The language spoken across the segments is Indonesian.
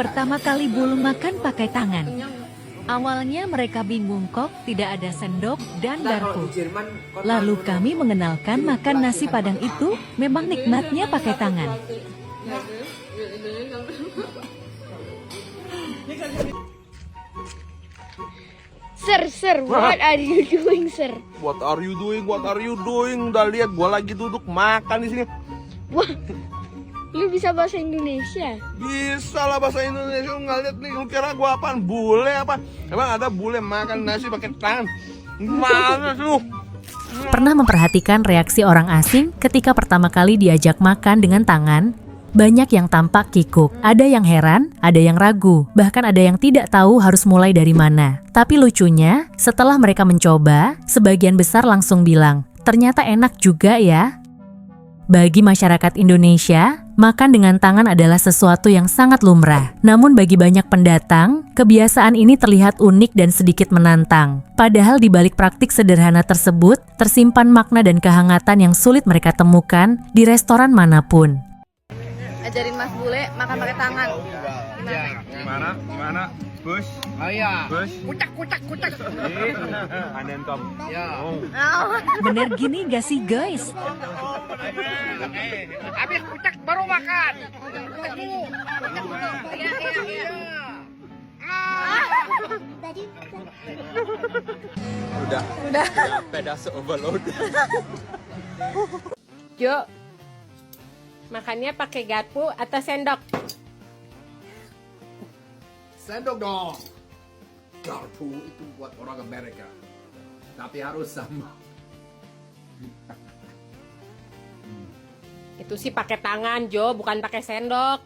pertama kali Bul makan pakai tangan. Awalnya mereka bingung kok tidak ada sendok dan garpu. Lalu kami mengenalkan makan nasi Padang itu memang nikmatnya pakai tangan. Sir, what are you doing, sir? What are you doing? What are you doing? Udah lihat gua lagi duduk makan di sini. Wah, lu bisa bahasa Indonesia? Bisa lah bahasa Indonesia. Lu nggak lihat nih, lu kira gua apaan? Bule apa? Emang ada bule makan nasi pakai tangan? Mana sih lu? Pernah memperhatikan reaksi orang asing ketika pertama kali diajak makan dengan tangan? Banyak yang tampak kikuk, ada yang heran, ada yang ragu, bahkan ada yang tidak tahu harus mulai dari mana. Tapi lucunya, setelah mereka mencoba, sebagian besar langsung bilang, ternyata enak juga ya. Bagi masyarakat Indonesia, makan dengan tangan adalah sesuatu yang sangat lumrah. Namun bagi banyak pendatang, kebiasaan ini terlihat unik dan sedikit menantang. Padahal di balik praktik sederhana tersebut, tersimpan makna dan kehangatan yang sulit mereka temukan di restoran manapun. Ajarin Mas Bule makan pakai tangan. Gimana? Bus? Oh iya. Bus? Kucak. Anden kom. Ya. Bener gini gak sih guys? Habis kucak baru makan. Kucak dulu. Iya. Udah. Pedas overload. Jo, makannya pakai garpu atau sendok? Sendok dong. Garpu itu buat orang Amerika. Tapi harus sama. Itu sih pakai tangan, Jo, bukan pakai sendok.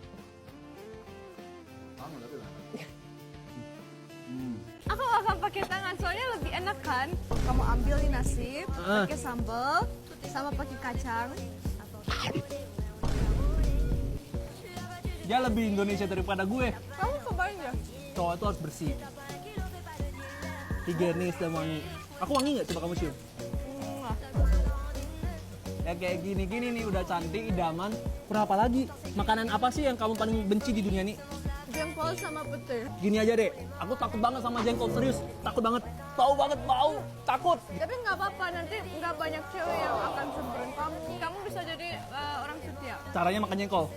Aku akan pakai tangan soalnya lebih enak kan. Kamu ambil nih nasi, pakai sambal, sama pakai kacang. Dia lebih Indonesia daripada gue. Kamu kebayang ya? Cowok itu harus bersih, higienis dan wangi. Aku wangi nggak? Coba kamu cium. Ya kayak gini nih udah cantik, idaman. Kurang apa lagi? Makanan apa sih yang kamu paling benci di dunia ini? Jengkol sama petir. Gini aja deh, aku takut banget sama jengkol, serius. Takut banget, tahu banget bau, takut. Tapi nggak apa-apa, nanti nggak banyak cewek yang akan semburin kamu. Kamu bisa jadi orang setia. Caranya makan jengkol.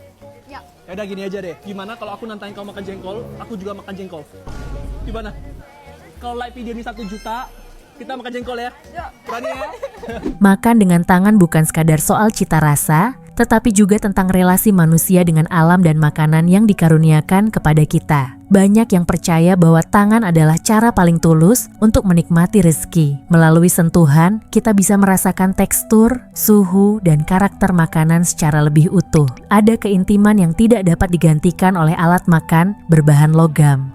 Ya. Ya udah gini aja deh. Gimana kalau aku nantangin kamu makan jengkol, aku juga makan jengkol. Gimana? Kalau like video ini 1 juta, kita makan jengkol ya? Ya. Berani ya? Makan dengan tangan bukan sekadar soal cita rasa, tetapi juga tentang relasi manusia dengan alam dan makanan yang dikaruniakan kepada kita. Banyak yang percaya bahwa tangan adalah cara paling tulus untuk menikmati rezeki. Melalui sentuhan, kita bisa merasakan tekstur, suhu, dan karakter makanan secara lebih utuh. Ada keintiman yang tidak dapat digantikan oleh alat makan berbahan logam.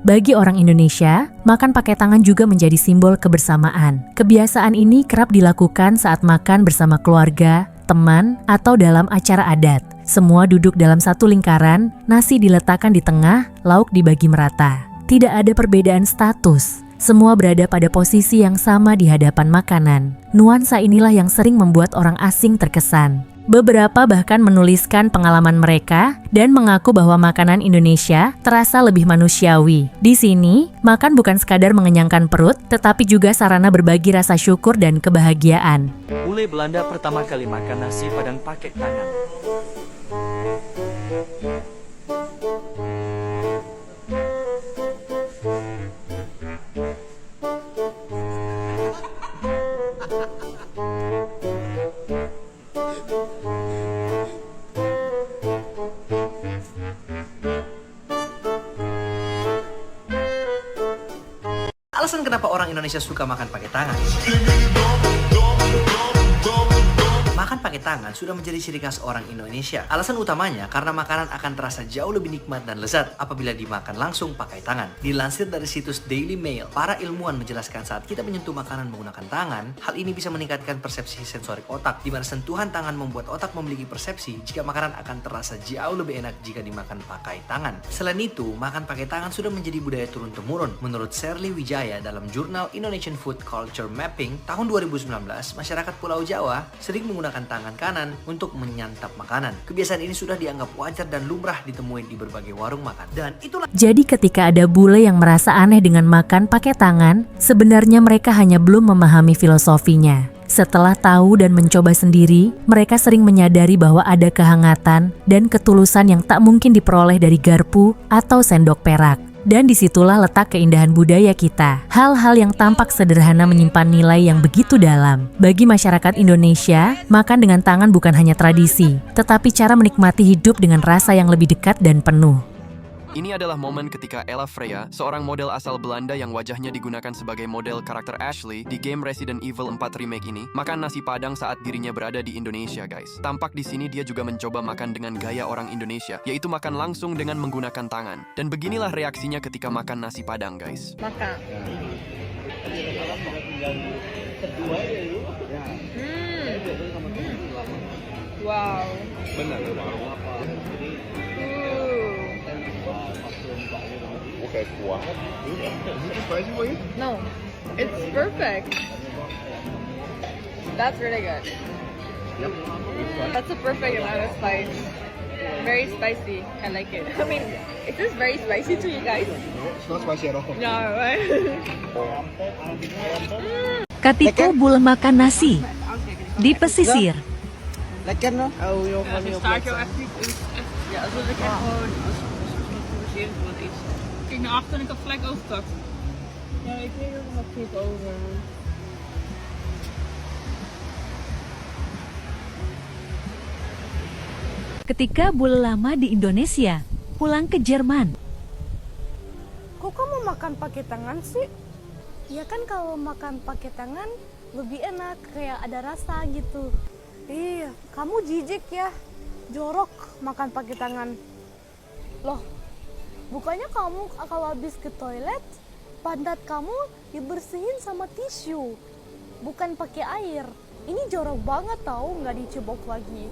Bagi orang Indonesia, makan pakai tangan juga menjadi simbol kebersamaan. Kebiasaan ini kerap dilakukan saat makan bersama keluarga, teman, atau dalam acara adat. Semua duduk dalam satu lingkaran, nasi diletakkan di tengah, lauk dibagi merata. Tidak ada perbedaan status. Semua berada pada posisi yang sama di hadapan makanan. Nuansa inilah yang sering membuat orang asing terkesan. Beberapa bahkan menuliskan pengalaman mereka dan mengaku bahwa makanan Indonesia terasa lebih manusiawi. Di sini, makan bukan sekadar mengenyangkan perut, tetapi juga sarana berbagi rasa syukur dan kebahagiaan. Bule Belanda pertama kali makan nasi Padang pakai tangan. Alasan kenapa orang Indonesia suka makan pakai tangan? Makan pakai tangan sudah menjadi ciri khas orang Indonesia. Alasan utamanya karena makanan akan terasa jauh lebih nikmat dan lezat apabila dimakan langsung pakai tangan. Dilansir dari situs Daily Mail, para ilmuwan menjelaskan saat kita menyentuh makanan menggunakan tangan, hal ini bisa meningkatkan persepsi sensorik otak, di mana sentuhan tangan membuat otak memiliki persepsi jika makanan akan terasa jauh lebih enak jika dimakan pakai tangan. Selain itu, makan pakai tangan sudah menjadi budaya turun-temurun. Menurut Sherly Wijaya dalam jurnal Indonesian Food Culture Mapping tahun 2019, masyarakat Pulau Jawa sering menggunakan menggunakan tangan kanan untuk menyantap makanan. Kebiasaan ini sudah dianggap wajar dan lumrah ditemuin di berbagai warung makan. Dan itulah. Jadi ketika ada bule yang merasa aneh dengan makan pakai tangan, sebenarnya mereka hanya belum memahami filosofinya. Setelah tahu dan mencoba sendiri, mereka sering menyadari bahwa ada kehangatan dan ketulusan yang tak mungkin diperoleh dari garpu atau sendok perak. Dan disitulah letak keindahan budaya kita. Hal-hal yang tampak sederhana menyimpan nilai yang begitu dalam. Bagi masyarakat Indonesia, makan dengan tangan bukan hanya tradisi, tetapi cara menikmati hidup dengan rasa yang lebih dekat dan penuh. Ini adalah momen ketika Ella Freya, seorang model asal Belanda yang wajahnya digunakan sebagai model karakter Ashley di game Resident Evil 4 Remake ini, makan nasi padang saat dirinya berada di Indonesia, guys. Tampak di sini dia juga mencoba makan dengan gaya orang Indonesia, yaitu makan langsung dengan menggunakan tangan. Dan beginilah reaksinya ketika makan nasi padang, guys. Makan. Wow. Benar. Okay, kuah. Is it spicy for you? No, it's perfect. That's really good. Yep. That's a perfect amount of spice. Very spicy. I like it. I mean, is this very spicy to you guys? It's not spicy at all. No, right? Katiko bule makan nasi di pesisir. Lekker no? Kijk naar achter en ik heb gelijk overgepakt. Ja, ik weet dat er nog goed over. Ketika bule lama di Indonesia pulang ke Jerman. Kok kamu makan pakai tangan sih? Ya kan kalau makan pakai tangan lebih enak, kayak ada rasa gitu. Iya, kamu jijik ya, jorok makan pakai tangan. Loh, bukannya kamu kalau habis ke toilet, pantat kamu dibersihin sama tisu, bukan pakai air. Ini jorok banget tahu, nggak dicebok lagi.